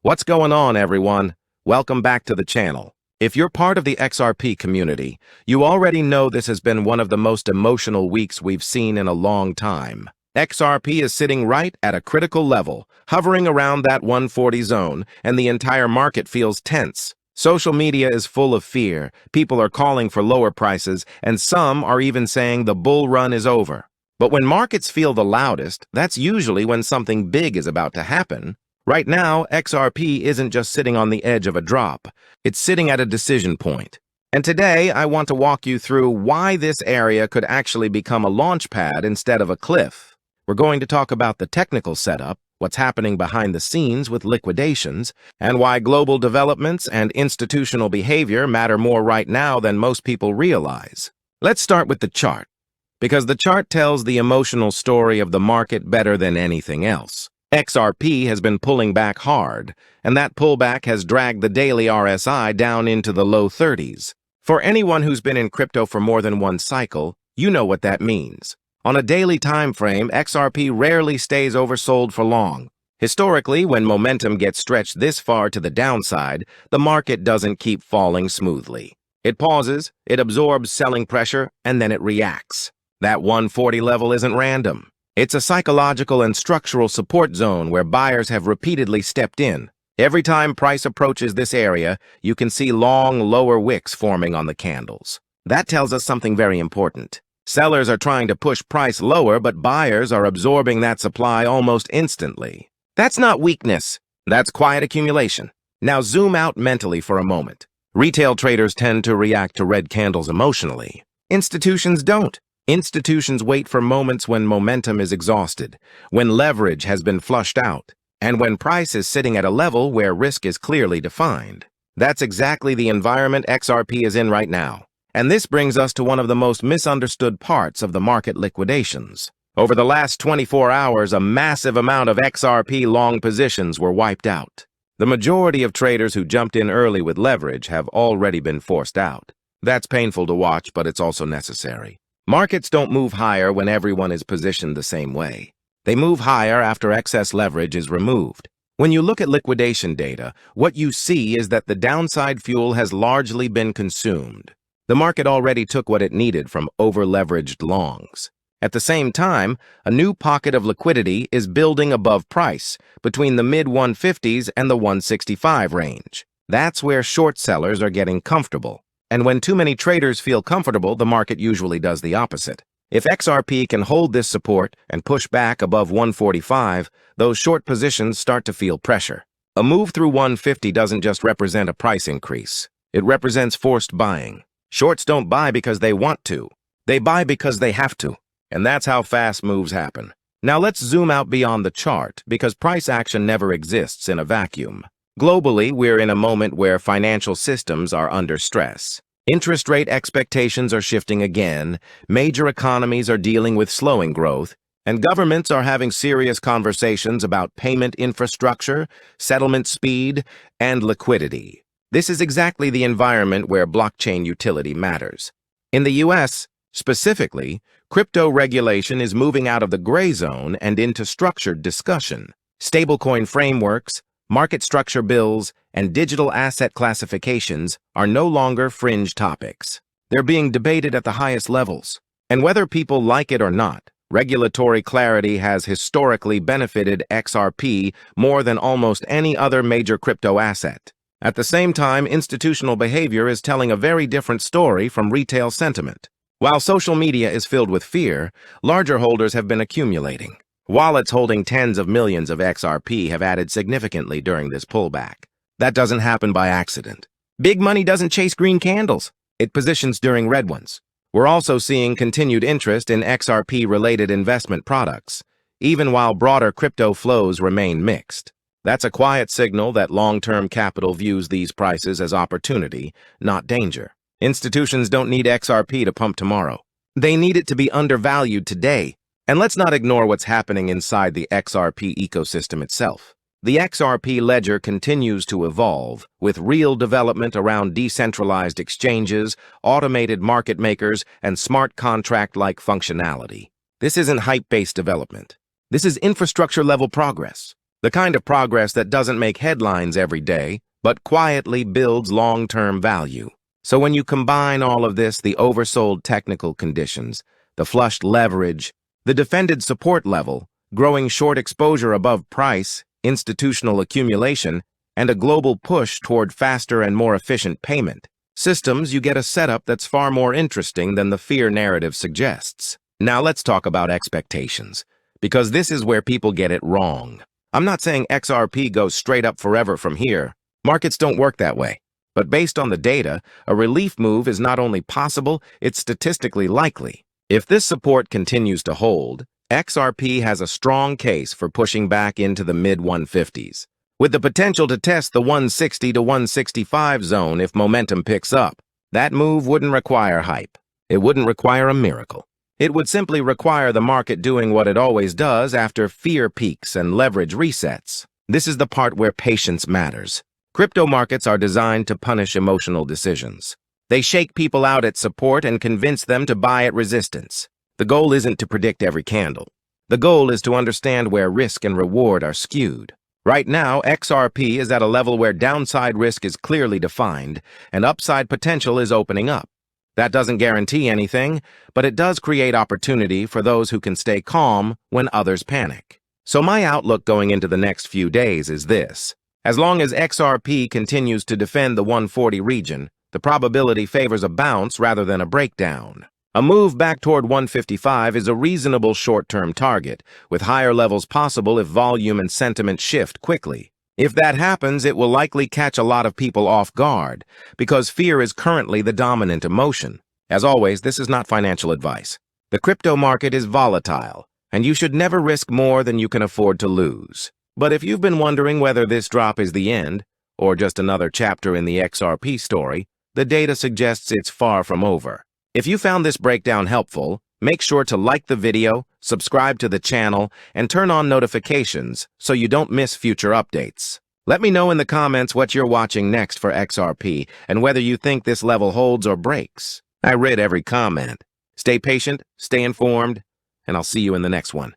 What's going on, everyone? Welcome back to the channel. If you're part of the XRP community, you already know this has been one of the most emotional weeks we've seen in a long time. XRP is sitting right at a critical level, hovering around that 140 zone, and the entire market feels tense. Social media is full of fear, people are calling for lower prices, and some are even saying the bull run is over. But when markets feel the loudest, that's usually when something big is about to happen. Right now, XRP isn't just sitting on the edge of a drop, it's sitting at a decision point. And today, I want to walk you through why this area could actually become a launch pad instead of a cliff. We're going to talk about the technical setup, what's happening behind the scenes with liquidations, and why global developments and institutional behavior matter more right now than most people realize. Let's start with the chart, because the chart tells the emotional story of the market better than anything else. XRP has been pulling back hard, and that pullback has dragged the daily RSI down into the low 30s. For anyone who's been in crypto for more than one cycle, you know what that means. On a daily time frame, XRP rarely stays oversold for long. Historically, when momentum gets stretched this far to the downside, the market doesn't keep falling smoothly. It pauses, it absorbs selling pressure, and then it reacts. That 140 level isn't random. It's a psychological and structural support zone where buyers have repeatedly stepped in. Every time price approaches this area, you can see long, lower wicks forming on the candles. That tells us something very important. Sellers are trying to push price lower, but buyers are absorbing that supply almost instantly. That's not weakness. That's quiet accumulation. Now zoom out mentally for a moment. Retail traders tend to react to red candles emotionally. Institutions don't. Institutions wait for moments when momentum is exhausted, when leverage has been flushed out, and when price is sitting at a level where risk is clearly defined. That's exactly the environment XRP is in right now. And this brings us to one of the most misunderstood parts of the market liquidations. Over the last 24 hours, a massive amount of XRP long positions were wiped out. The majority of traders who jumped in early with leverage have already been forced out. That's painful to watch, but it's also necessary. Markets don't move higher when everyone is positioned the same way. They move higher after excess leverage is removed. When you look at liquidation data, what you see is that the downside fuel has largely been consumed. The market already took what it needed from over-leveraged longs. At the same time, a new pocket of liquidity is building above price, between the mid-150s and the 165 range. That's where short sellers are getting comfortable. And when too many traders feel comfortable, the market usually does the opposite. If XRP can hold this support and push back above 145, those short positions start to feel pressure. A move through 150 doesn't just represent a price increase. It represents forced buying. Shorts don't buy because they want to. They buy because they have to. And that's how fast moves happen. Now let's zoom out beyond the chart, because price action never exists in a vacuum. Globally, we're in a moment where financial systems are under stress. Interest rate expectations are shifting again, major economies are dealing with slowing growth, and governments are having serious conversations about payment infrastructure, settlement speed, and liquidity. This is exactly the environment where blockchain utility matters. In the US, specifically, crypto regulation is moving out of the gray zone and into structured discussion. Stablecoin frameworks, market structure bills, and digital asset classifications are no longer fringe topics. They're being debated at the highest levels. And whether people like it or not, regulatory clarity has historically benefited XRP more than almost any other major crypto asset. At the same time, institutional behavior is telling a very different story from retail sentiment. While social media is filled with fear, larger holders have been accumulating. Wallets holding tens of millions of XRP have added significantly during this pullback. That doesn't happen by accident. Big money doesn't chase green candles. It positions during red ones. We're also seeing continued interest in XRP-related investment products, even while broader crypto flows remain mixed. That's a quiet signal that long-term capital views these prices as opportunity, not danger. Institutions don't need XRP to pump tomorrow. They need it to be undervalued today. And let's not ignore what's happening inside the XRP ecosystem itself. The XRP ledger continues to evolve, with real development around decentralized exchanges, automated market makers, and smart contract-like functionality. This isn't hype-based development. This is infrastructure-level progress. The kind of progress that doesn't make headlines every day, but quietly builds long-term value. So when you combine all of this, the oversold technical conditions, the flushed leverage, the defended support level, growing short exposure above price, institutional accumulation, and a global push toward faster and more efficient payment systems, you get a setup that's far more interesting than the fear narrative suggests. Now let's talk about expectations, because this is where people get it wrong. I'm not saying XRP goes straight up forever from here. Markets don't work that way. But based on the data, a relief move is not only possible, it's statistically likely. If this support continues to hold, XRP has a strong case for pushing back into the mid-150s, with the potential to test the 160 to 165 zone if momentum picks up. That move wouldn't require hype. It wouldn't require a miracle. It would simply require the market doing what it always does after fear peaks and leverage resets. This is the part where patience matters. Crypto markets are designed to punish emotional decisions. They shake people out at support and convince them to buy at resistance. The goal isn't to predict every candle. The goal is to understand where risk and reward are skewed. Right now, XRP is at a level where downside risk is clearly defined and upside potential is opening up. That doesn't guarantee anything, but it does create opportunity for those who can stay calm when others panic. So my outlook going into the next few days is this. As long as XRP continues to defend the 140 region, the probability favors a bounce rather than a breakdown. A move back toward 155 is a reasonable short-term target, with higher levels possible if volume and sentiment shift quickly. If that happens, it will likely catch a lot of people off guard, because fear is currently the dominant emotion. As always, this is not financial advice. The crypto market is volatile, and you should never risk more than you can afford to lose. But if you've been wondering whether this drop is the end, or just another chapter in the XRP story, the data suggests it's far from over. If you found this breakdown helpful, make sure to like the video, subscribe to the channel, and turn on notifications so you don't miss future updates. Let me know in the comments what you're watching next for XRP and whether you think this level holds or breaks. I read every comment. Stay patient, stay informed, and I'll see you in the next one.